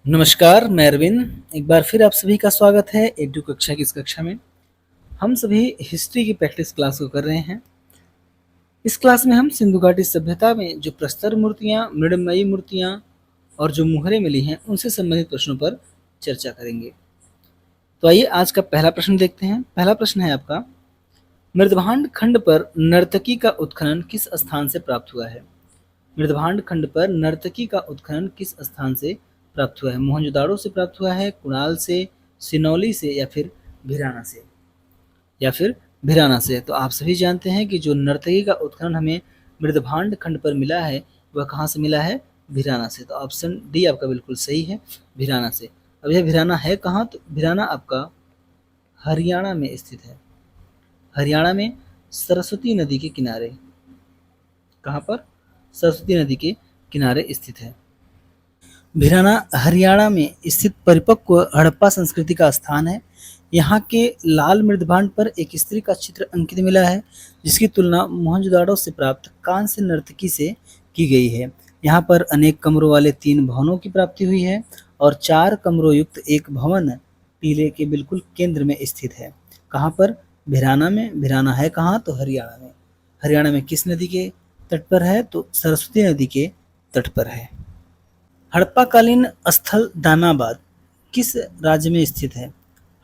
नमस्कार, मैं अरविंद। एक बार फिर आप सभी का स्वागत है एडू कक्षा की इस कक्षा में। हम सभी हिस्ट्री की प्रैक्टिस क्लास को कर रहे हैं। इस क्लास में हम सिंधु घाटी सभ्यता में जो प्रस्तर मूर्तियाँ, मृण्मयी मूर्तियाँ और जो मुहरें मिली हैं, उनसे संबंधित प्रश्नों पर चर्चा करेंगे। तो आइए आज का पहला प्रश्न देखते हैं। पहला प्रश्न है आपका, मृदभांड खंड पर नर्तकी का उत्खनन किस स्थान से प्राप्त हुआ है? मृदभांड खंड पर नर्तकी का उत्खनन किस स्थान से प्राप्त हुआ है? मोहनजोदाड़ो से प्राप्त हुआ है, कुणाल से, सिनौली से या फिर भिराना से? तो आप सभी जानते हैं कि जो नर्तकी का उत्खनन हमें मृदभांड खंड पर मिला है वह कहाँ से मिला है? भिराना से। तो ऑप्शन डी आपका बिल्कुल सही है, भिराना से। अब यह भिराना है कहाँ? तो भिराना आपका हरियाणा में स्थित है। हरियाणा में सरस्वती नदी के किनारे। कहाँ पर? सरस्वती नदी के किनारे स्थित है। भिराना हरियाणा में स्थित परिपक्व हड़प्पा संस्कृति का स्थान है। यहाँ के लाल मृदभांड पर एक स्त्री का चित्र अंकित मिला है, जिसकी तुलना मोहनजोदाड़ो से प्राप्त कांस्य नर्तकी से की गई है। यहाँ पर अनेक कमरों वाले 3 भवनों की प्राप्ति हुई है और 4 कमरों युक्त एक भवन टीले के बिल्कुल केंद्र में स्थित है। कहाँ पर? भिराना में। भिराना है कहाँ? तो हरियाणा में। हरियाणा में किस नदी के तट पर है? तो सरस्वती नदी के तट पर है। हड़प्पाकालीन स्थल दामाबाद किस राज्य में स्थित है?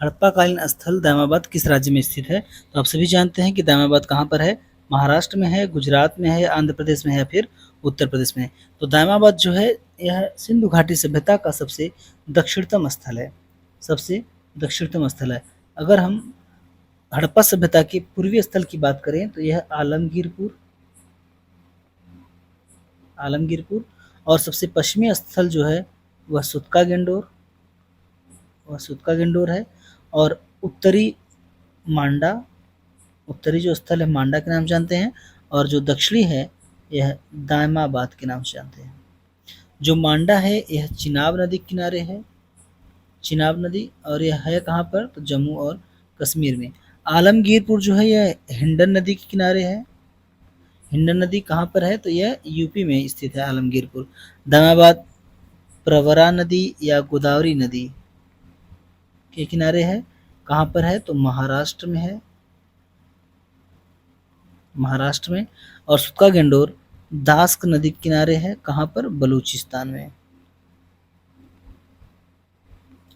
हड़प्पाकालीन स्थल दामाबाद किस राज्य में स्थित है? तो आप सभी जानते हैं कि दामाबाद कहाँ पर है? महाराष्ट्र में है, गुजरात में है, आंध्र प्रदेश में है या फिर उत्तर प्रदेश में है। तो दामाबाद जो है यह सिंधु घाटी सभ्यता का सबसे दक्षिणतम स्थल है। सबसे दक्षिणतम स्थल है। अगर हम हड़प्पा सभ्यता के पूर्वी स्थल की बात करें तो यह आलमगीरपुर और सबसे पश्चिमी स्थल जो है वह सुतका गेंडोर है। और उत्तरी मांडा, उत्तरी जो स्थल है मांडा के नाम से जानते हैं, और जो दक्षिणी है यह दामाबाद के नाम से जानते हैं। जो मांडा है यह चिनाब नदी के किनारे है, चिनाब नदी, और यह है कहाँ पर? तो जम्मू और कश्मीर में। आलमगीरपुर जो है यह हिंडन नदी के किनारे है। हिंडन नदी कहाँ पर है? तो यह यूपी में स्थित है आलमगीरपुर। दामाबाद प्रवरा नदी या गोदावरी नदी के किनारे है। कहाँ पर है? तो महाराष्ट्र में है, महाराष्ट्र में। और सुतका गेंडोर दास्क नदी के किनारे है। कहाँ पर? बलूचिस्तान में।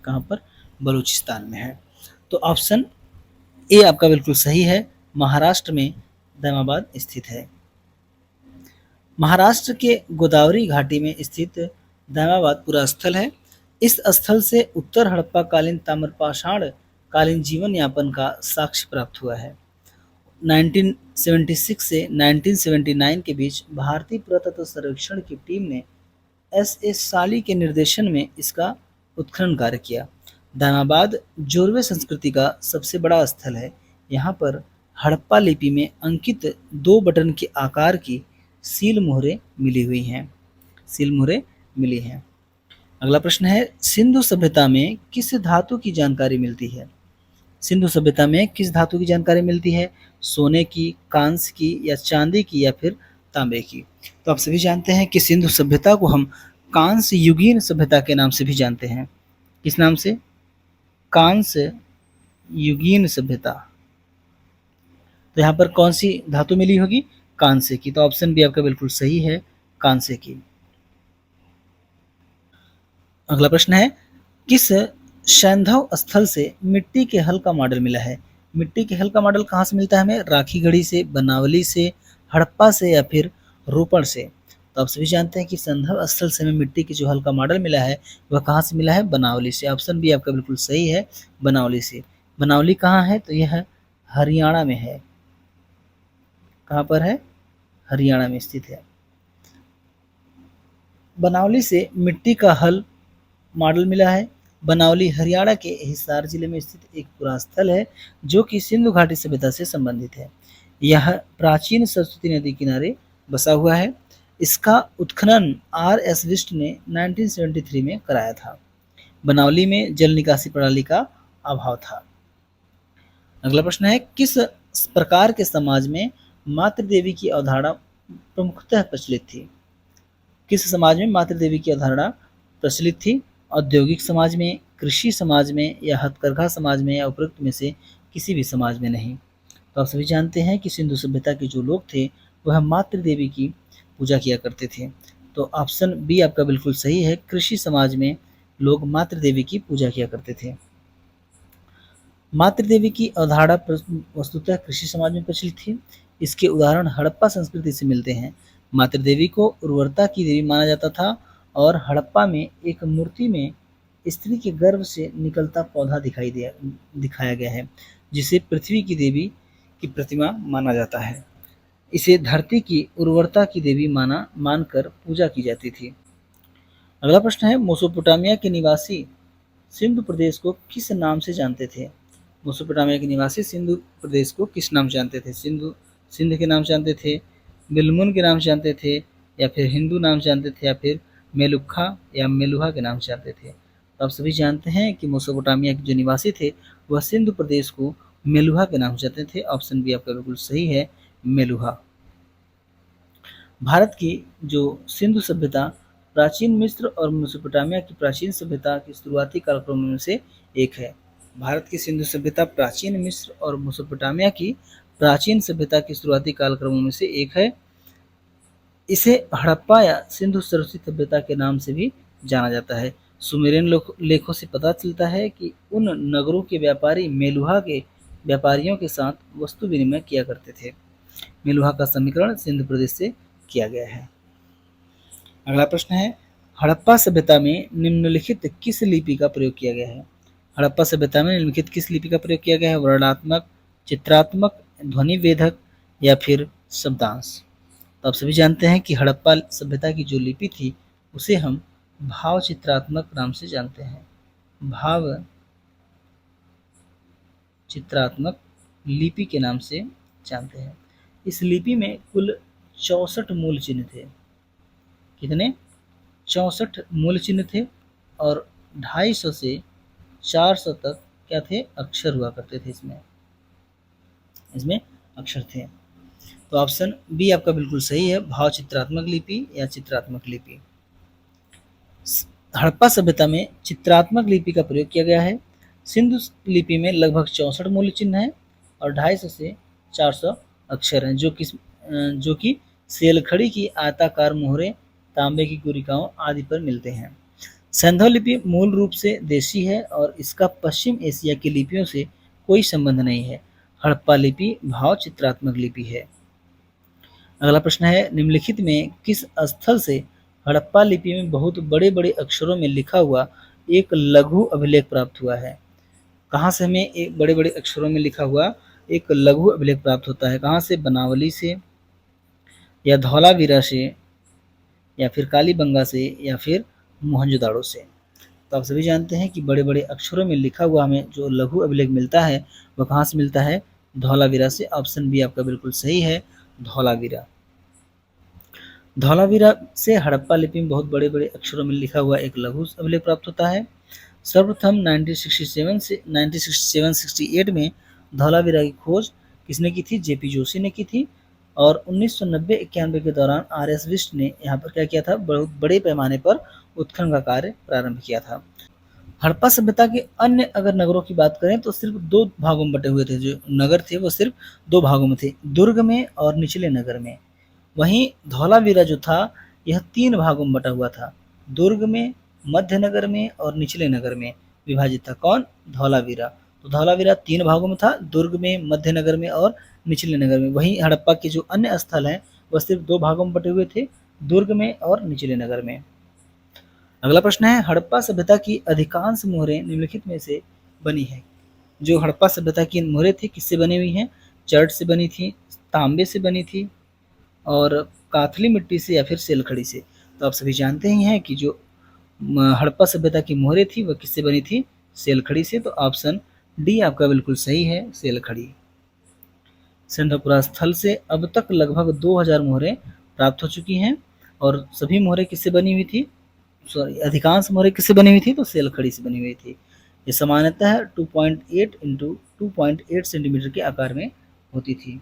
कहाँ पर? बलूचिस्तान में है। तो ऑप्शन ए आपका बिल्कुल सही है, महाराष्ट्र में दामाबाद स्थित है। महाराष्ट्र के गोदावरी घाटी में स्थित दामाबाद पूरा स्थल है। इस स्थल से उत्तर हड़प्पा कालीन ताम्रपाषाण कालीन जीवन यापन का साक्ष्य प्राप्त हुआ है। 1976 से 1979 के बीच भारतीय पुरातत्व सर्वेक्षण की टीम ने एस साली के निर्देशन में इसका उत्खनन कार्य किया। दामाबाद जोरवे संस्कृति का सबसे बड़ा स्थल है। यहाँ पर हड़प्पा लिपि में अंकित 2 बटन के आकार की सील मोहरें मिली हुई हैं। सील मोहरें मिली हैं। अगला प्रश्न है, सिंधु सभ्यता में किस धातु की जानकारी मिलती है? सिंधु सभ्यता में किस धातु की जानकारी मिलती है? सोने की, कांस्य की या चांदी की या फिर तांबे की? तो आप सभी जानते हैं कि सिंधु सभ्यता को हम कांस्य युगीन सभ्यता के नाम से भी जानते हैं। किस नाम से? कांस्य युगीन सभ्यता। तो यहाँ पर कौन सी धातु मिली होगी? कांस्य की। तो ऑप्शन बी आपका बिल्कुल सही है, कांस्य की। अगला प्रश्न है, किस सैंधव स्थल से मिट्टी के हल का मॉडल मिला है? मिट्टी के हल का मॉडल कहाँ से मिलता है हमें? राखीगढ़ी से, बनावली से, हड़प्पा से या फिर रोपड़ से? तो आप सभी जानते हैं कि सैंधव स्थल से हमें मिट्टी के जो हल का मॉडल मिला है वह कहाँ से मिला है? बनावली से। ऑप्शन बी आपका बिल्कुल सही है, बनावली से। बनावली कहाँ है? तो यह हरियाणा में है। कहाँ पर है? हरियाणा में स्थित है। बनावली से मिट्टी का हल मॉडल मिला है। बनावली हरियाणा के हिसार जिले में स्थित एक पुरा स्थल है जो कि सिंधु घाटी सभ्यता से संबंधित है। यह प्राचीन सरस्वती नदी किनारे बसा हुआ है। इसका उत्खनन R.S. विष्ट ने 1973 में कराया था। बनावली में जल निकासी प्रणाली का अभाव था। अगला प्रश्न है, किस प्रकार के समाज में मातृदेवी की अवधारणा प्रमुखतः प्रचलित थी? किस समाज में मातृदेवी की अवधारणा प्रचलित थी? औद्योगिक समाज में, कृषि समाज में या हथकरघा समाज में या उपरोक्त में से किसी भी समाज में नहीं। तो आप सभी जानते हैं कि सिंधु सभ्यता के जो लोग थे वह मातृ देवी की पूजा किया करते थे। तो ऑप्शन बी आपका बिल्कुल सही है, कृषि समाज में लोग मातृ देवी की पूजा किया करते थे। मातृ देवी की अवधारणा वस्तुतः कृषि समाज में प्रचलित थी। इसके उदाहरण हड़प्पा संस्कृति से मिलते हैं। मातृ देवी को उर्वरता की देवी माना जाता था और हड़प्पा में एक मूर्ति में स्त्री के गर्भ से निकलता पौधा दिखाया गया है, जिसे पृथ्वी की देवी की प्रतिमा माना जाता है। इसे धरती की उर्वरता की देवी मानकर पूजा की जाती थी। अगला प्रश्न है, मेसोपोटामिया के निवासी सिंधु प्रदेश को किस नाम से जानते थे? मेसोपोटामिया के निवासी सिंधु प्रदेश को किस नाम से जानते थे? सिंध के नाम से जानते थे, बिलमुन के नाम से जानते थे, या फिर हिंदू नाम से जानते थे, या फिर मेलुखा या मेलुहा के नाम से जानते थे? तो आप सभी जानते हैं कि मेसोपोटामिया के जो निवासी थे वह सिंधु प्रदेश को मेलुहा के नाम से जानते थे। ऑप्शन बी आपका बिल्कुल सही है, मेलुहा। भारत की जो सिंधु सभ्यता प्राचीन मिस्र और मेसोपोटामिया की प्राचीन सभ्यता के शुरुआती कालक्रमों में से एक है। भारत की सिंधु सभ्यता प्राचीन मिस्र और मेसोपोटामिया की प्राचीन सभ्यता के शुरुआती कालक्रमों में से एक है। इसे हड़प्पा या सिंधु सरस्वती सभ्यता के नाम से भी जाना जाता है। सुमेरियन लेखों से पता चलता है कि उन नगरों के व्यापारी मेलुहा के व्यापारियों के साथ वस्तु विनिमय किया करते थे। मेलुहा का समीकरण सिंधु प्रदेश से किया गया है। अगला प्रश्न है, हड़प्पा सभ्यता में निम्नलिखित किस लिपि का प्रयोग किया गया है? हड़प्पा सभ्यता में निम्नलिखित किस लिपि का प्रयोग किया गया है? वर्णात्मक, चित्रात्मक, ध्वनि वेधक या फिर शब्दांश? तो आप सभी जानते हैं कि हड़प्पा सभ्यता की जो लिपि थी उसे हम भाव चित्रात्मक नाम से जानते हैं। भाव चित्रात्मक लिपि के नाम से जानते हैं। इस लिपि में कुल 64 मूल चिन्ह थे। कितने? 64 मूल चिन्ह थे और 250 से 400 तक क्या थे? अक्षर हुआ करते थे। इसमें अक्षर थे। तो ऑप्शन बी आपका बिल्कुल सही है, भाव चित्रात्मक लिपि या चित्रात्मक लिपि। हड़प्पा सभ्यता में चित्रात्मक लिपि का प्रयोग किया गया है। सिंधु लिपि में लगभग 64 मूल चिन्ह हैं और 250 से 400 अक्षर हैं, जो कि सेलखड़ी की आयताकार मोहरें, तांबे की गुरिकाओं आदि पर मिलते हैं। सिंधु लिपि मूल रूप से देशी है और इसका पश्चिम एशिया की लिपियों से कोई संबंध नहीं है। हड़प्पा लिपि भाव चित्रात्मक लिपि है। अगला प्रश्न है, निम्नलिखित में किस स्थल से हड़प्पा लिपि में बहुत बड़े बड़े अक्षरों में लिखा हुआ एक लघु अभिलेख प्राप्त हुआ है? कहाँ से हमें एक बड़े बड़े अक्षरों में लिखा हुआ एक लघु अभिलेख प्राप्त होता है? कहाँ से? बनावली से या धौलावीरा से या फिर कालीबंगा से या फिर मोहनजोदाड़ो से? तो आप सभी जानते हैं कि बड़े बड़े अक्षरों में लिखा हुआ हमें जो लघु अभिलेख मिलता है वह कहाँ से मिलता है? धौलावीरा से। ऑप्शन बी आपका बिल्कुल सही है, धौलावीरा। धौलावीरा से हड़प्पा लिपि में बहुत बड़े बड़े अक्षरों में लिखा हुआ एक लघु अभिलेख प्राप्त होता है। सर्वप्रथम 1967-68 में धौलावीरा की खोज किसने की थी? जेपी जोशी ने की थी। और 1990-91 के दौरान आर.एस. बिष्ट ने यहाँ पर क्या किया था? बहुत बड़े पैमाने पर उत्खनन का कार्य प्रारंभ किया था। हड़प्पा सभ्यता के अन्य अगर नगरों की बात करें तो सिर्फ 2 भागों में बटे हुए थे। जो नगर थे वो सिर्फ 2 भागों में थे, दुर्ग में और निचले नगर में। वहीं धौलावीरा जो था यह 3 भागों में बटा हुआ था, दुर्ग में, मध्य नगर में और निचले नगर में विभाजित था। कौन? धौलावीरा। तो धौलावीरा 3 भागों में था, दुर्ग में, मध्य नगर में और निचले नगर में। वहीं हड़प्पा के जो अन्य स्थल हैं वह सिर्फ 2 भागों में बटे हुए थे, दुर्ग में और निचले नगर में। अगला प्रश्न है, हड़प्पा सभ्यता की अधिकांश मोहरें निम्नलिखित में से बनी है। जो हड़प्पा सभ्यता की मोहरें थी किससे बनी हुई हैं? चर्ट से बनी थी, तांबे से बनी थी और काथली मिट्टी से या फिर सेलखड़ी से। तो आप सभी जानते ही हैं कि जो हड़प्पा सभ्यता की मोहरें थी वह किससे बनी थी? सेलखड़ी से। तो ऑप्शन डी आपका बिल्कुल सही है, सेलखड़ी। सिंधुपुरा स्थल से अब तक लगभग 2000 मोहरें प्राप्त हो चुकी हैं और सभी मोहरें किससे बनी हुई थी? अधिकांश मोहरें किससे बनी हुई थी? तो सेलखड़ी से बनी हुई थी। ये सामान्यतः 2.8 इंटू 2.8 सेंटीमीटर के आकार में होती थी,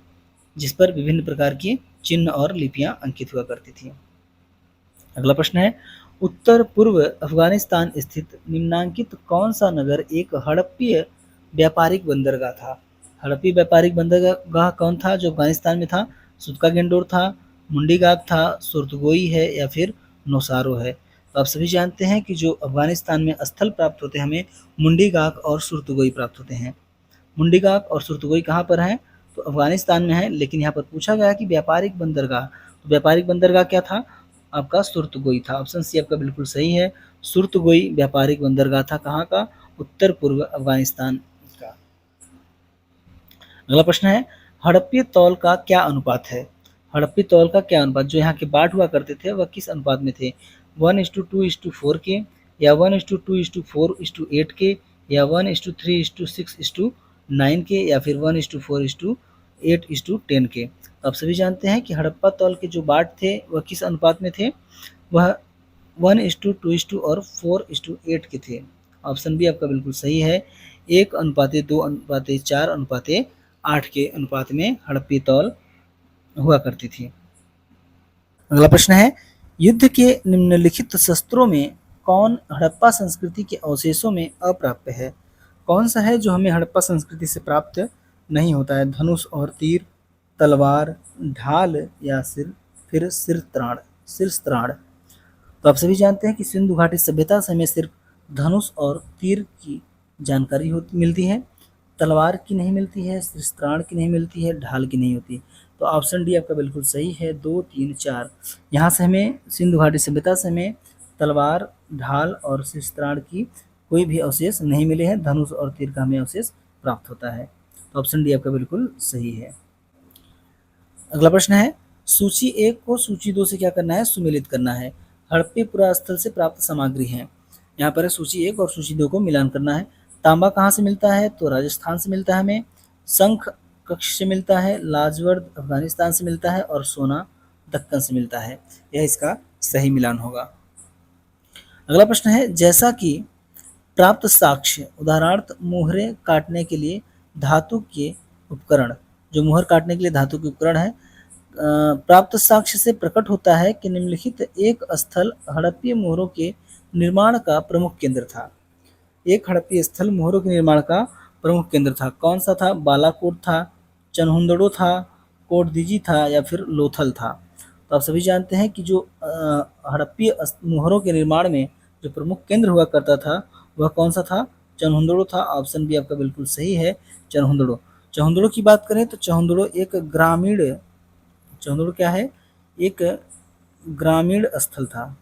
जिस पर विभिन्न प्रकार के चिन्ह और लिपियां अंकित हुआ करती थी। अगला प्रश्न है, उत्तर पूर्व अफगानिस्तान स्थित निम्नांकित कौन सा नगर एक हड़प्पीय व्यापारिक बंदरगाह था? हड़प्पी व्यापारिक बंदरगाह कौन था जो अफगानिस्तान में था? सुतका गेंडोर था, मुंडीगाग था, सुर्तगोई है या फिर नौसारो है? तो आप सभी जानते हैं कि जो अफगानिस्तान में स्थल प्राप्त होते हैं हमें मुंडीगाग और सुर्तगोई प्राप्त होते हैं। मुंडीगाग और सुर्तगोई कहाँ पर हैं? तो अफगानिस्तान में है, लेकिन यहाँ पर पूछा गया कि व्यापारिक बंदरगाह, तो व्यापारिक बंदरगाह क्या था? आपका सुर्तगोई था। ऑप्शन सी आपका बिल्कुल सही है। सुर्तगोई व्यापारिक बंदरगाह था, कहाँ का? उत्तर पूर्व अफगानिस्तान का। अगला प्रश्न है, हड़प्पी तौल का क्या अनुपात है? हड़प्पी तौल का क्या अनुपात, जो यहाँ के बाट हुआ करते थे वह किस अनुपात में थे? 1:2:4 के, या 1:2:4:8 के, या 1:3:6:9 के, या फिर 1:4:8:10 के? तो आप सभी जानते हैं कि हड़प्पा तौल के जो बाट थे वह किस अनुपात में थे? वह 1:2 और 4:8 के थे। ऑप्शन बी आपका बिल्कुल सही है। 1:2:4:8 के अनुपात में हड़प्पी तौल हुआ करती थी। अगला प्रश्न है, युद्ध के निम्नलिखित शस्त्रों में कौन हड़प्पा संस्कृति के अवशेषों में अप्राप्य है? कौन सा है जो हमें हड़प्पा संस्कृति से प्राप्त नहीं होता है? धनुष और तीर, तलवार, ढाल या फिर सिरस्त्राण। तो आप सभी जानते हैं कि सिंधु घाटी सभ्यता से हमें सिर्फ धनुष और तीर की जानकारी मिलती है, तलवार की नहीं मिलती है, सिरस्त्राण की नहीं मिलती है, ढाल की नहीं होती। तो ऑप्शन डी आपका बिल्कुल सही है, 2, 3, 4। यहाँ से हमें सिंधु घाटी सभ्यता से हमें तलवार, ढाल और सिरस्त्राण की कोई भी अवशेष नहीं मिले हैं, धनुष और तीर का हमें अवशेष प्राप्त होता है। तो ऑप्शन डी आपका बिल्कुल सही है। अगला प्रश्न है, सूची 1 को सूची 2 से क्या करना है? सुमेलित करना है। हड़प्पी पुरास्थल से प्राप्त सामग्री है। यहाँ पर सूची 1 और सूची 2 को मिलान करना है। तांबा कहाँ से मिलता है? तो राजस्थान से मिलता है हमें। शंख कक्ष से मिलता है, लाजवर्द अफगानिस्तान से मिलता है और सोना दक्कन से मिलता है। यह इसका सही मिलान होगा। अगला प्रश्न है, जैसा कि प्राप्त साक्ष्य उदाहरणार्थ मुहरें काटने के लिए धातु के उपकरण, जो मुहर काटने के लिए धातु के उपकरण है, प्राप्त साक्ष्य से प्रकट होता है कि निम्नलिखित एक स्थल हड़प्पी मोहरों के निर्माण का प्रमुख केंद्र था। एक हड़प्पी स्थल मोहरों के निर्माण का प्रमुख केंद्र था। कौन सा था? बालाकोट था, चनहुंदड़ो था, कोटदीजी था या फिर लोथल था? तो आप सभी जानते हैं कि जो हड़प्पी मोहरों के निर्माण में जो प्रमुख केंद्र हुआ करता था वह कौन सा था? चनहुंदड़ो था। ऑप्शन बी आपका बिल्कुल सही है, चनहुंदड़ो। चनहुंदड़ो की बात करें तो चनहुंदड़ो क्या है? एक ग्रामीण स्थल था,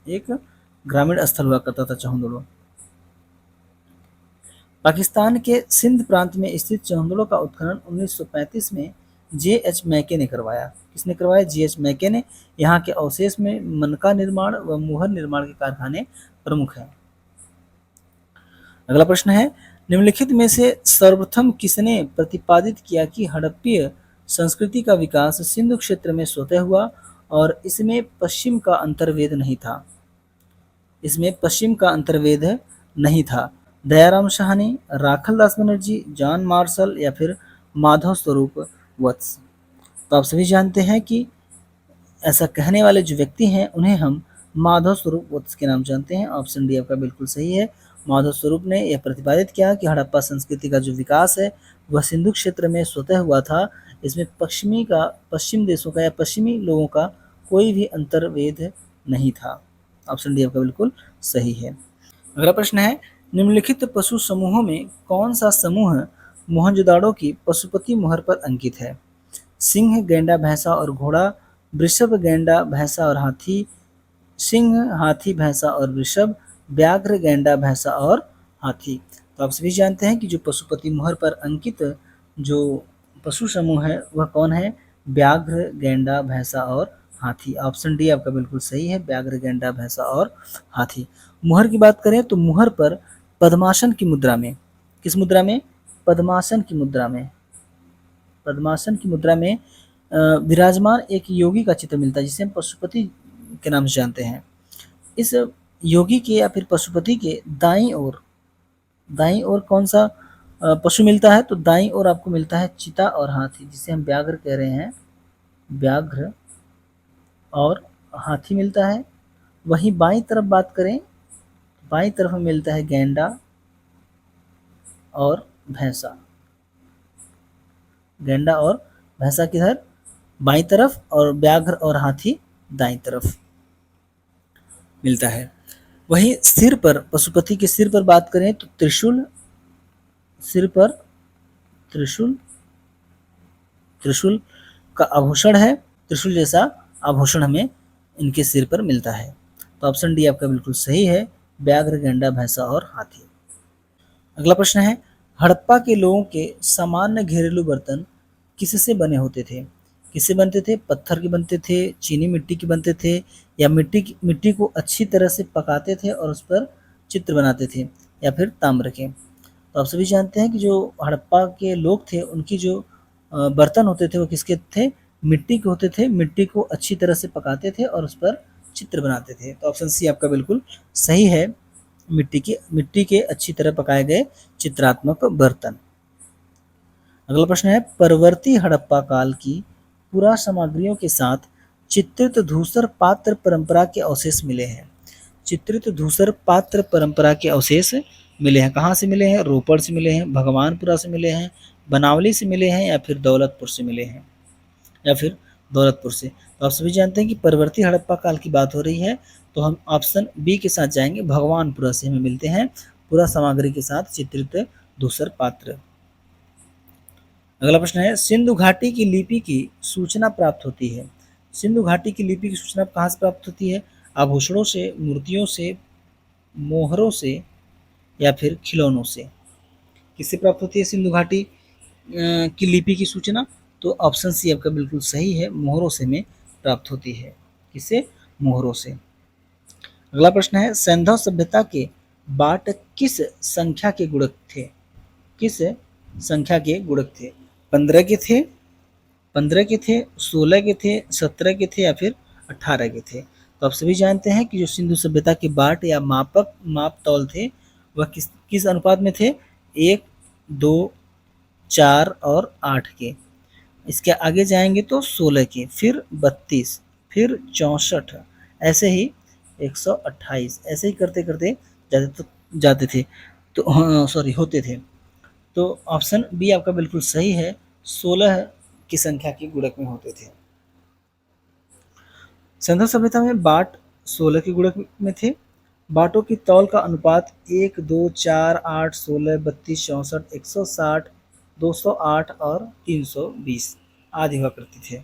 एक ग्रामीण स्थल हुआ करता था चनहुंदड़ो। पाकिस्तान के सिंध प्रांत में स्थित चनहुंदड़ो का उत्खनन 1935 में J.H. मैके ने करवाया। किसने करवाया? J.H. मैके ने। यहाँ के अवशेष में मनका निर्माण व मुहर निर्माण के कारखाने प्रमुख हैं। अगला प्रश्न है, निम्नलिखित में से सर्वप्रथम किसने प्रतिपादित किया कि हड़प्पीय संस्कृति का विकास सिंधु क्षेत्र में स्वतः हुआ और इसमें पश्चिम का अंतर्वेद नहीं था? इसमें पश्चिम का अंतर्वेद नहीं था। दयाराम साहनी, राखलदास बनर्जी, जॉन मार्शल या फिर माधव स्वरूप वत्स? तो आप सभी जानते हैं कि ऐसा कहने वाले जो व्यक्ति हैं उन्हें हम माधव स्वरूप वत्स के नाम जानते हैं। ऑप्शन डी आपका बिल्कुल सही है। माधव स्वरूप ने यह प्रतिपादित किया कि हड़प्पा संस्कृति का जो विकास है वह सिंधु क्षेत्र में स्वतः हुआ था। इसमें पश्चिम देशों का या पश्चिमी लोगों का कोई भी अंतर्वेद नहीं था। ऑप्शन डी आपका बिल्कुल सही है। अगला प्रश्न है, निम्नलिखित पशु समूहों में कौन सा समूह मोहनजोदाड़ो की पशुपति मोहर पर अंकित है? सिंह, गैंडा, भैंसा और घोड़ा, वृषभ, गैंडा, भैंसा और हाथी, सिंह, हाथी, भैंसा और वृषभ, व्याघ्र, गैंडा, भैंसा और हाथी? तो आप सभी जानते हैं कि जो पशुपति मोहर पर अंकित जो पशु समूह है वह कौन है? व्याघ्र, गैंडा, भैंसा और हाथी। ऑप्शन डी आपका बिल्कुल सही है, व्याघ्र, गैंडा, भैंसा और हाथी। मुहर की बात करें तो मुहर पर पद्मासन की मुद्रा में, किस मुद्रा में? पद्मासन की मुद्रा में, पद्मासन की मुद्रा में विराजमान एक योगी का चित्र मिलता है जिसे हम पशुपति के नाम से जानते हैं। इस योगी के या फिर पशुपति के दाईं ओर कौन सा पशु मिलता है? तो दाईं ओर आपको मिलता है चीता और हाथी, जिसे हम व्याघ्र कह रहे हैं, व्याघ्र और हाथी मिलता है। वहीं बाईं तरफ बात करें, बाईं तरफ में मिलता है गैंडा और भैंसा। गैंडा और भैंसा किधर, बाईं तरफ, और व्याघ्र और हाथी दाईं तरफ मिलता है। वहीं सिर पर, पशुपति के सिर पर बात करें तो त्रिशूल, सिर पर त्रिशूल, त्रिशूल का आभूषण है, त्रिशूल जैसा आभूषण हमें इनके सिर पर मिलता है। तो ऑप्शन डी आपका बिल्कुल सही है, व्याघ्र, गैंडा, भैंसा और हाथी। अगला प्रश्न है, हड़प्पा के लोगों के सामान्य घरेलू बर्तन किससे बने होते थे? किससे बनते थे? पत्थर के बनते थे, चीनी मिट्टी के बनते थे, या मिट्टी को अच्छी तरह से पकाते थे और उस पर चित्र बनाते थे, या फिर ताम्र के। तो आप सभी जानते हैं कि जो हड़प्पा के लोग थे उनकी जो बर्तन होते थे वो किसके थे? मिट्टी के होते थे। मिट्टी को अच्छी तरह से पकाते थे और उस पर चित्र बनाते थे। तो ऑप्शन सी आपका बिल्कुल सही है, मिट्टी के अच्छी तरह पकाए गए चित्रात्मक बर्तन। अगला प्रश्न है, परवर्ती हड़प्पा काल की पुरा सामग्रियों के साथ चित्रित धूसर पात्र परंपरा के अवशेष मिले हैं। चित्रित धूसर पात्र परंपरा के अवशेष मिले हैं। कहाँ से मिले हैं? रोपड़ से मिले हैं, भगवानपुरा से मिले हैं, बनावली से मिले हैं, या फिर दौलतपुर से मिले हैं, या फिर दौलतपुर से। तो आप सभी जानते हैं कि परवर्ती हड़प्पा काल की बात हो रही है, तो हम ऑप्शन बी के साथ जाएंगे, भगवानपुरा से हमें मिलते हैं पूरा सामग्री के साथ चित्रित धूसर पात्र। अगला प्रश्न है, सिंधु घाटी की लिपि की सूचना प्राप्त होती है। सिंधु घाटी की लिपि की सूचना कहाँ से प्राप्त होती है? आभूषणों से, मूर्तियों से, मोहरों से, या फिर खिलौनों से। किससे प्राप्त होती है सिंधु घाटी की लिपि की सूचना? तो ऑप्शन सी आपका बिल्कुल सही है, मोहरों से में प्राप्त होती है। किससे? मोहरों से। अगला प्रश्न है, सैंधव सभ्यता के बाट किस संख्या के गुणक थे? किस संख्या के गुणक थे? 15 के थे, 15 के थे, 16 के थे, 17 के थे, या फिर 18 के थे। तो आप सभी जानते हैं कि जो सिंधु सभ्यता के बाट या माप तौल थे वह किस अनुपात में थे? 1, 2, 4 और 8 के। इसके आगे जाएंगे तो 16 के, फिर 32, फिर 64, ऐसे ही 128, ऐसे ही करते करते जाते थे, तो सॉरी होते थे। तो ऑप्शन बी आपका बिल्कुल सही है, 16 की संख्या के गुणक में होते थे। सिंधु सभ्यता में बाट 16 के गुणक में थे। बाटों की तौल का अनुपात 1, 2, 4, 8, 16, 32, 64, 160, 208 और 320 आदि हुआ करते थे।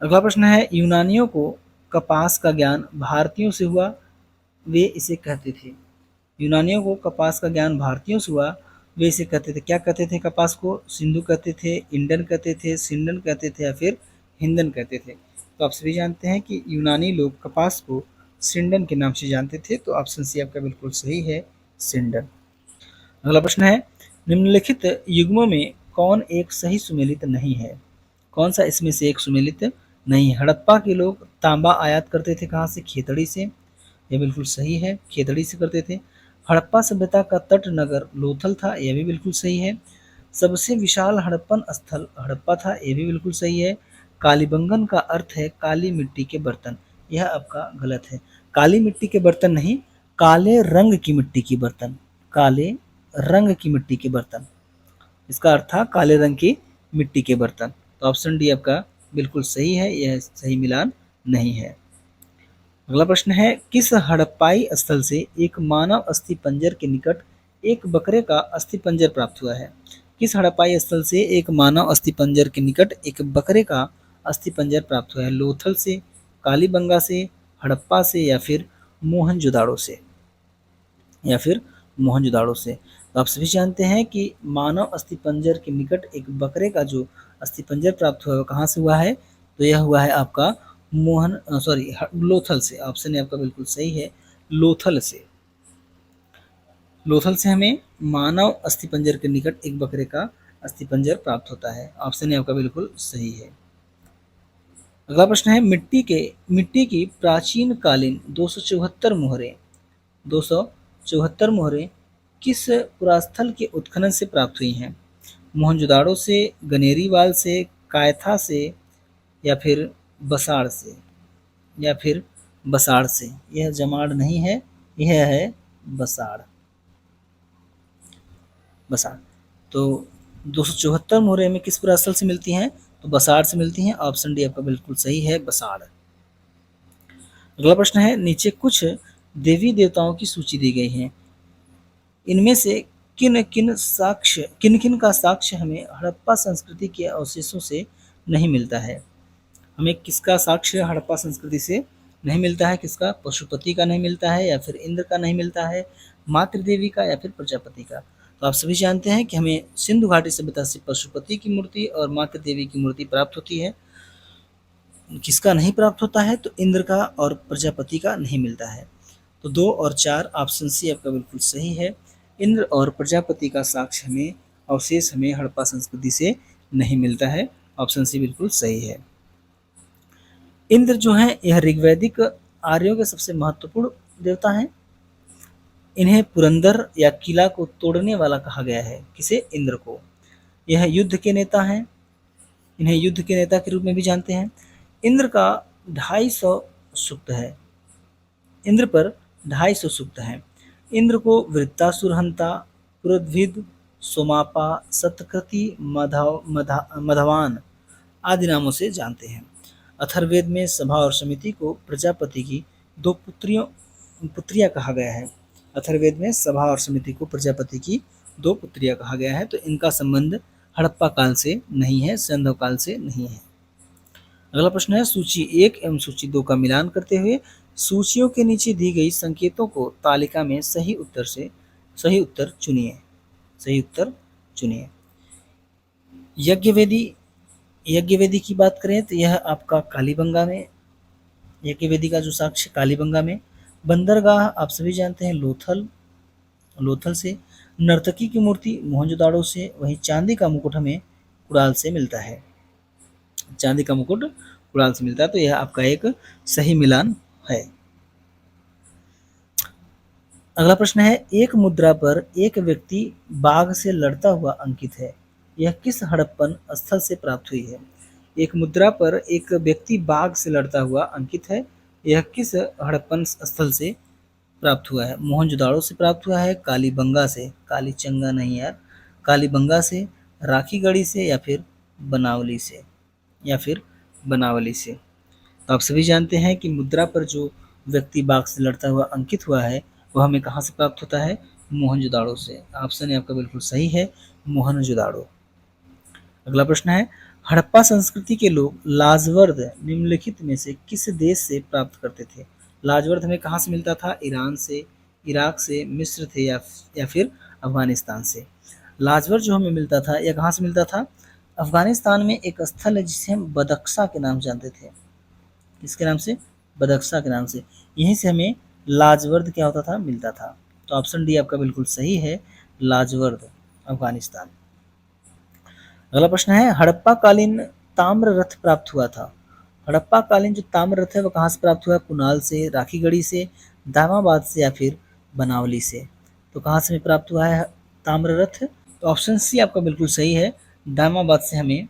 अगला प्रश्न है, यूनानियों को कपास का ज्ञान भारतीयों से हुआ, वे इसे कहते थे। यूनानियों को कपास का ज्ञान भारतीयों से हुआ, वे इसे कहते थे। क्या कहते थे कपास को? सिंधु कहते थे, इंडन कहते थे, सिंडन कहते थे, या फिर हिंदन कहते थे। तो आप सभी जानते हैं कि यूनानी लोग कपास को सिंडन के नाम से जानते थे। तो ऑप्शन सी आपका बिल्कुल सही है, सिंडन। अगला प्रश्न है, निम्नलिखित युग्मों में कौन एक सही सुमेलित नहीं है? कौन सा इसमें से एक सुमेलित नहीं है? हड़प्पा के लोग तांबा आयात करते थे, कहाँ से? खेतड़ी से। यह बिल्कुल सही है, खेतड़ी से करते थे। हड़प्पा सभ्यता का तट नगर लोथल था, यह भी बिल्कुल सही है। सबसे विशाल हड़प्पन स्थल हड़प्पा था, यह भी बिल्कुल सही है। कालीबंगन का अर्थ है काली मिट्टी के बर्तन, यह आपका गलत है। काली मिट्टी के बर्तन नहीं, काले रंग की मिट्टी की बर्तन, काले रंग की मिट्टी के बर्तन, इसका अर्थ था काले रंग की मिट्टी के बर्तन। तो ऑप्शन डी आपका बिल्कुल सही है, यह सही मिलान नहीं है। अगला प्रश्न है, किस हड़प्पाई स्थल से एक मानव अस्थि पंजर के निकट एक बकरे का अस्थि पंजर प्राप्त हुआ है? किस हड़प्पाई स्थल से एक मानव अस्थि पंजर के निकट एक बकरे का अस्थि पंजर प्राप्त हुआ है? लोथल से, कालीबंगा से, हड़प्पा से, या फिर मोहनजोदाड़ो से, या फिर मोहनजोदाड़ो से। तो आप सभी जानते हैं कि मानव अस्थि पंजर के निकट एक बकरे का जो अस्थि पंजर प्राप्त हुआ है कहाँ से हुआ है? तो यह हुआ है आपका लोथल से। ऑप्शन आपका बिल्कुल सही है, लोथल से। लोथल से हमें मानव अस्थि पंजर के निकट एक बकरे का अस्थि पंजर प्राप्त होता है। ऑप्शन आपका बिल्कुल सही है। अगला प्रश्न है, मिट्टी की प्राचीन कालीन 274 मोहरें 274 मोहरें किस पुरास्थल के उत्खनन से प्राप्त हुई हैं? मोहनजोदाड़ो से, गनेरीवाल से, कायथा से, या फिर बसाड़ से। या फिर बसाड़ से। यह जमाड़ नहीं है, यह है बसाड़। बसाड़। तो 274 मोहरें हमें किस पुरास्थल से मिलती हैं? तो बसाड़ से मिलती हैं। ऑप्शन डी आपका बिल्कुल सही है, बसाड़। अगला प्रश्न है, नीचे कुछ देवी देवताओं की सूची दी गई है, इनमें से किन किन का साक्ष्य हमें हड़प्पा संस्कृति के अवशेषों से नहीं मिलता है? हमें किसका साक्ष्य हड़प्पा संस्कृति से नहीं मिलता है? किसका? पशुपति का नहीं मिलता है, या फिर इंद्र का नहीं मिलता है, मातृदेवी का, या फिर प्रजापति का। तो आप सभी जानते हैं कि हमें सिंधु घाटी सभ्यता से पशुपति की मूर्ति और मातृदेवी की मूर्ति प्राप्त होती है। किसका नहीं प्राप्त होता है? तो इंद्र का और प्रजापति का नहीं मिलता है। तो 2 और 4 ऑप्शन सी आपका बिल्कुल सही है। इंद्र और प्रजापति का साक्ष्य हमें अवशेष हमें हड़प्पा संस्कृति से नहीं मिलता है। ऑप्शन सी बिल्कुल सही है। इंद्र जो है यह ऋग्वैदिक आर्यों के सबसे महत्वपूर्ण देवता हैं। इन्हें पुरंदर या किला को तोड़ने वाला कहा गया है। किसे? इंद्र को। यह युद्ध के नेता हैं, इन्हें युद्ध के नेता के रूप में भी जानते हैं। इंद्र का 250 सूक्त है, इंद्र पर 250 सूक्त हैं। इंद्र को वृत्तासुरहंता, पुरोद्भिद, सोमापा, सतकृति, मधवान आदि नामों से जानते हैं। अथर्ववेद में सभा और समिति को प्रजापति की 2 पुत्रियां कहा गया है। अथर्ववेद में सभा और समिति को प्रजापति की 2 पुत्रियां कहा गया है। तो इनका संबंध हड़प्पा काल से नहीं है, सिंधु काल से नहीं है। अगला प्रश्न है, सूची 1 एवं सूची 2 का मिलान करते हुए सूचियों के नीचे दी गई संकेतों को तालिका में सही उत्तर चुनिए। सही उत्तर चुनिए। यज्ञवेदी की बात करें तो यह आपका कालीबंगा में, यज्ञवेदी का जो साक्ष्य कालीबंगा में। बंदरगाह आप सभी जानते हैं लोथल से। नर्तकी की मूर्ति मोहनजोदाड़ो से। वहीं चांदी का मुकुट हमें कुड़ाल से मिलता है। चांदी का मुकुट कुड़ाल से मिलता है। तो यह आपका एक सही मिलान है। अगला प्रश्न है, एक मुद्रा पर एक व्यक्ति बाघ से लड़ता हुआ अंकित है, यह किस हड़प्पन स्थल से प्राप्त हुई है? एक मुद्रा पर एक व्यक्ति बाघ से लड़ता हुआ अंकित है, यह किस हड़प्पन स्थल से प्राप्त हुआ है? मोहनजोदाड़ो से प्राप्त हुआ है, कालीबंगा से, कालीचंगा नहीं यार, कालीबंगा से, राखीगढ़ी से, या फिर बनावली से, या फिर बनावली से। तो आप सभी जानते हैं कि मुद्रा पर जो व्यक्ति बाघ से लड़ता हुआ अंकित हुआ है वह हमें कहाँ से प्राप्त होता है? मोहनजोदाड़ो से। ऑप्शन आपका बिल्कुल सही है, मोहनजोदाड़ो। अगला प्रश्न है, हड़प्पा संस्कृति के लोग लाजवर्द निम्नलिखित में से किस देश से प्राप्त करते थे? लाजवर्द हमें कहाँ से मिलता था? ईरान से, इराक से, मिस्र थे, या फिर अफगानिस्तान से। लाजवर्द जो हमें मिलता था यह कहाँ से मिलता था? अफगानिस्तान में एक स्थल है जिसे हम बदख्शा के नाम जानते थे। किसके नाम से? बदख्शा के नाम से। यहीं से हमें लाजवर्द क्या होता था? मिलता था। तो ऑप्शन डी आपका बिल्कुल सही है, लाजवर्द, अफगानिस्तान। अगला प्रश्न है, हड़प्पा कालीन ताम्र रथ प्राप्त हुआ था। हड़प्पा कालीन जो ताम्र रथ है वो कहाँ से प्राप्त हुआ? कुनाल से, राखीगढ़ी से, दामाबाद से, या फिर बनावली से। तो कहाँ से प्राप्त हुआ है ताम्र रथ? तो ऑप्शन सी आपका बिल्कुल सही है, दामाबाद से हमें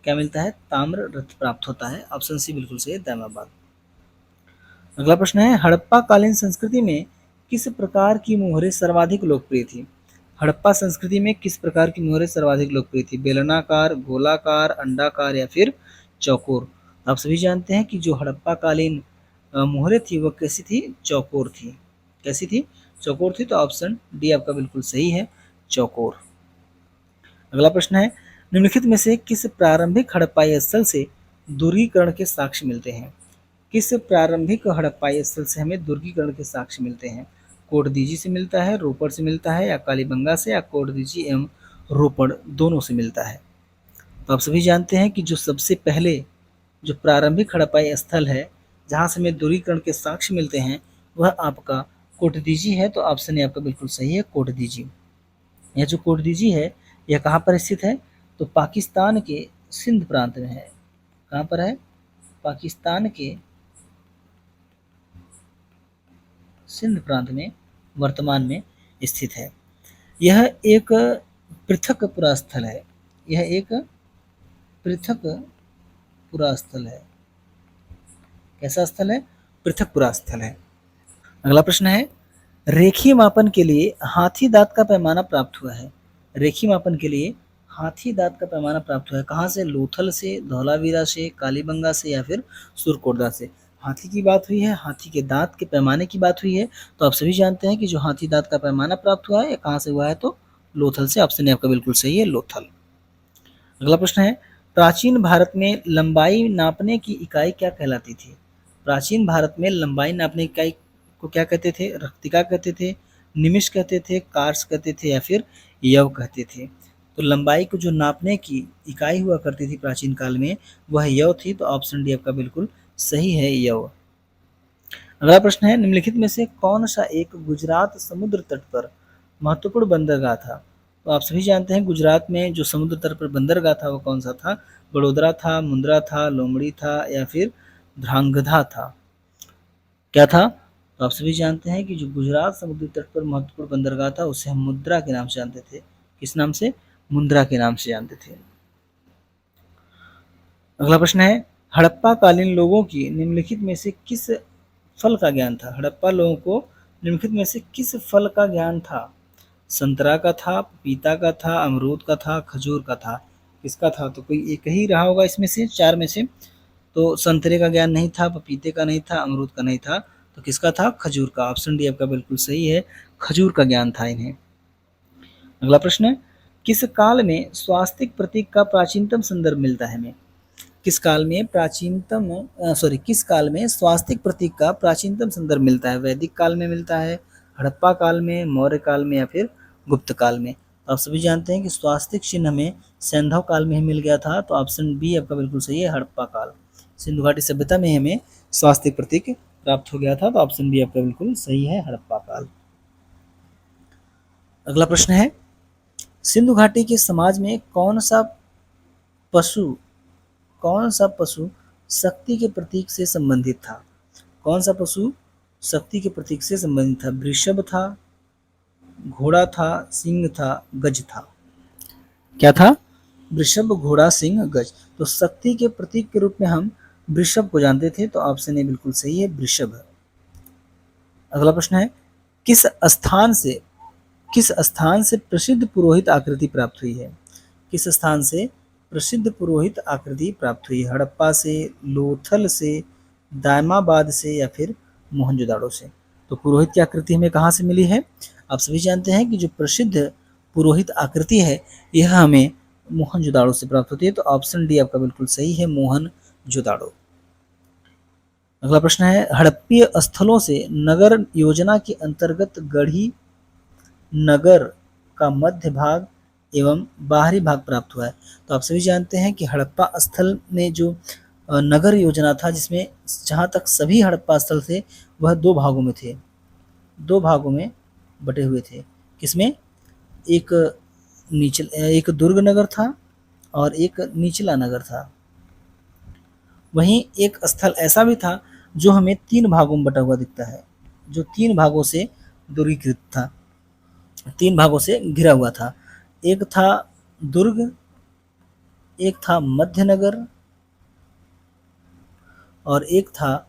क्या मिलता है? ताम्र रथ प्राप्त होता है। ऑप्शन सी बिल्कुल सही है, दामाबाद। अगला प्रश्न है, हड़प्पा कालीन संस्कृति में किस प्रकार की मोहरें सर्वाधिक लोकप्रिय थी? हड़प्पा संस्कृति में किस प्रकार की मोहरें सर्वाधिक लोकप्रिय थी? बेलनाकार, गोलाकार, अंडाकार, या फिर चौकोर। आप सभी जानते हैं कि जो हड़प्पा कालीन मोहरें थी वह कैसी थी? चौकोर थी। कैसी थी? चौकोर थी। तो ऑप्शन डी आपका बिल्कुल सही है, चौकोर। अगला प्रश्न है, निम्नलिखित में से किस प्रारंभिक हड़प्पाई स्थल से दूरीकरण के साक्ष्य मिलते हैं? किस प्रारंभिक हड़प्पाई स्थल से हमें दुर्गीकरण के साक्ष्य मिलते हैं? कोटदीजी से मिलता है, रोपड़ से मिलता है, या कालीबंगा से, या कोटदीजी एवं रोपड़ दोनों से मिलता है। तो आप सभी जानते हैं कि जो सबसे पहले जो प्रारंभिक हड़प्पाई स्थल है जहाँ से हमें दूरीकरण के साक्ष्य मिलते हैं वह आपका कोटदीजी है। तो ऑप्शन आपका बिल्कुल सही है, कोटदीजी। यह जो कोटदीजी है यह कहाँ पर स्थित है? तो पाकिस्तान के सिंध प्रांत में है। कहाँ पर है? पाकिस्तान के सिंध प्रांत में वर्तमान में स्थित है। यह एक पृथक पुरास्थल है। यह एक पृथक पुरास्थल है। कैसा स्थल है? पृथकपुरा स्थल है। अगला प्रश्न है, रेखीय मापन के लिए हाथी दांत का पैमाना प्राप्त हुआ है। रेखीय मापन के लिए हाथी दांत का पैमाना प्राप्त हुआ है कहाँ से? लोथल से, धौलावीरा से, कालीबंगा से या फिर सुरकोटदा से। हाथी की बात हुई है, हाथी के दांत के पैमाने की बात हुई है, तो आप सभी जानते हैं कि जो हाथी दांत का पैमाना प्राप्त हुआ है कहाँ से हुआ है? तो लोथल से। ऑप्शन ए आपका बिल्कुल सही है, लोथल। अगला प्रश्न है, प्राचीन भारत में लंबाई नापने की इकाई क्या कहलाती थी? प्राचीन भारत में लंबाई नापने की इकाई को क्या कहते थे? रक्तिका कहते थे, निमिष कहते थे, कार्स कहते थे या फिर यव कहते थे। तो लंबाई को जो नापने की इकाई हुआ करती थी प्राचीन काल में वह यव थी, तो ऑप्शन डी आपका बिल्कुल सही है, यव। अगला प्रश्न है, निम्नलिखित में से कौन सा एक गुजरात समुद्र तट पर महत्वपूर्ण बंदरगाह था? तो आप सभी जानते हैं गुजरात में जो समुद्र तट पर बंदरगाह था वो कौन सा था? बड़ोदरा था, मुंद्रा था, लोमड़ी था या फिर ध्रांगधा था। क्या था? तो आप सभी जानते हैं कि जो गुजरात समुद्री तट पर महत्वपूर्ण बंदरगाह था उसे हम मुद्रा के नाम से जानते थे। किस नाम से? मुंद्रा के नाम से जानते थे। अगला प्रश्न है, हड़प्पा कालीन लोगों की निम्नलिखित में से किस फल का ज्ञान था? हड़प्पा लोगों को निम्नलिखित में से किस फल का ज्ञान था? संतरा का था, पपीता का था, अमरूद का था, खजूर का था। किसका था? तो कोई एक ही रहा होगा इसमें से, चार में से। तो संतरे का ज्ञान नहीं था, पपीते का नहीं था, अमरूद का नहीं था, तो किसका था? खजूर का। ऑप्शन डी आपका बिल्कुल सही है, खजूर का ज्ञान था इन्हें। अगला प्रश्न है, किस काल में स्वास्तिक प्रतीक का प्राचीनतम संदर्भ मिलता है हमें? किस काल में किस काल में स्वास्तिक प्रतीक का प्राचीनतम संदर्भ मिलता है? वैदिक काल में मिलता है, हड़प्पा काल में, मौर्य काल में या फिर गुप्त काल में? तो आप सभी जानते हैं कि स्वास्तिक चिन्ह हमें सैंधव काल में ही मिल गया था, तो ऑप्शन बी आपका बिल्कुल सही है, हड़प्पा काल। सिंधु घाटी सभ्यता में हमें स्वास्तिक प्रतीक प्राप्त हो गया था, तो ऑप्शन बी आपका बिल्कुल सही है, हड़प्पा काल। अगला प्रश्न है, सिंधु घाटी के समाज में पशु कौन सा पशु शक्ति के प्रतीक से संबंधित था? कौन सा पशु शक्ति के प्रतीक से संबंधित था? वृषभ था, घोड़ा था, सिंह था, गज था। क्या था? वृषभ, घोड़ा, सिंह, गज। तो शक्ति के प्रतीक के रूप में हम वृषभ को जानते थे, तो ऑप्शन ए बिल्कुल सही है, वृषभ। अगला प्रश्न है, किस स्थान से प्रसिद्ध पुरोहित आकृति प्राप्त हुई है? किस स्थान से प्रसिद्ध पुरोहित आकृति प्राप्त हुई? हड़प्पा से, लोथल से, दायमाबाद से या फिर मोहनजोदाड़ो से? तो पुरोहित की आकृति हमें कहाँ से मिली है? आप सभी जानते हैं कि जो प्रसिद्ध पुरोहित आकृति है यह हमें मोहनजोदाड़ो से प्राप्त होती है, तो ऑप्शन डी आपका बिल्कुल सही है, मोहनजोदाड़ो। अगला प्रश्न है, हड़प्पीय स्थलों से नगर योजना के अंतर्गत गढ़ी नगर का मध्य भाग एवं बाहरी भाग प्राप्त हुआ है। तो आप सभी जानते हैं कि हड़प्पा स्थल में जो नगर योजना था जिसमें जहाँ तक सभी हड़प्पा स्थल थे वह दो भागों में थे, दो भागों में बटे हुए थे। किसमें? एक दुर्ग नगर था और एक निचला नगर था। वहीं एक स्थल ऐसा भी था जो हमें तीन भागों में बटा हुआ दिखता है, जो तीन भागों से दुर्गीकृत था, तीन भागों से घिरा हुआ था। एक था दुर्ग, एक था मध्यनगर और एक था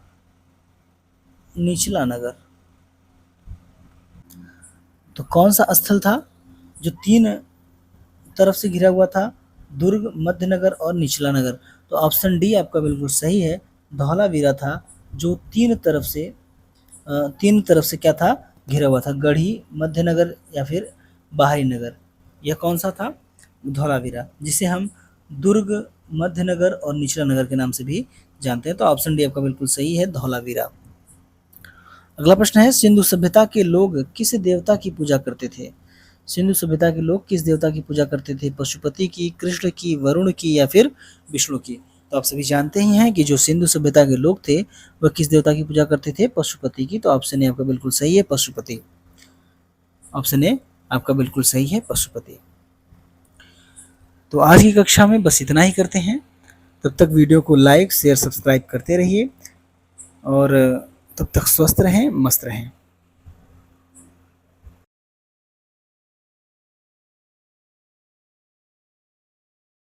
निचला नगर। तो कौन सा स्थल था जो तीन तरफ से घिरा हुआ था? दुर्ग, मध्यनगर और निचला नगर। तो ऑप्शन डी आपका बिल्कुल सही है, धौलावीरा था, जो तीन तरफ से क्या था? घिरा हुआ था, गढ़ी, मध्यनगर या फिर बाहरी नगर। यह कौन सा था? धौलावीरा, जिसे हम दुर्ग, मध्यनगर और निचला नगर के नाम से भी जानते हैं, तो ऑप्शन डी आपका बिल्कुल सही है, धौलावीरा। अगला प्रश्न है, सिंधु सभ्यता के लोग किस देवता की पूजा करते थे? सिंधु सभ्यता के लोग किस देवता की पूजा करते थे? पशुपति की, कृष्ण की, वरुण की या फिर विष्णु की? तो आप सभी जानते ही हैं कि जो सिंधु सभ्यता के लोग थे वह किस देवता की पूजा करते थे? पशुपति की। तो ऑप्शन ए आपका बिल्कुल सही है, पशुपति। ऑप्शन ए आपका बिल्कुल सही है, पशुपति। तो आज की कक्षा में बस इतना ही करते हैं। तब तक वीडियो को लाइक, शेयर, सब्सक्राइब करते रहिए और तब तक स्वस्थ रहें, मस्त रहें।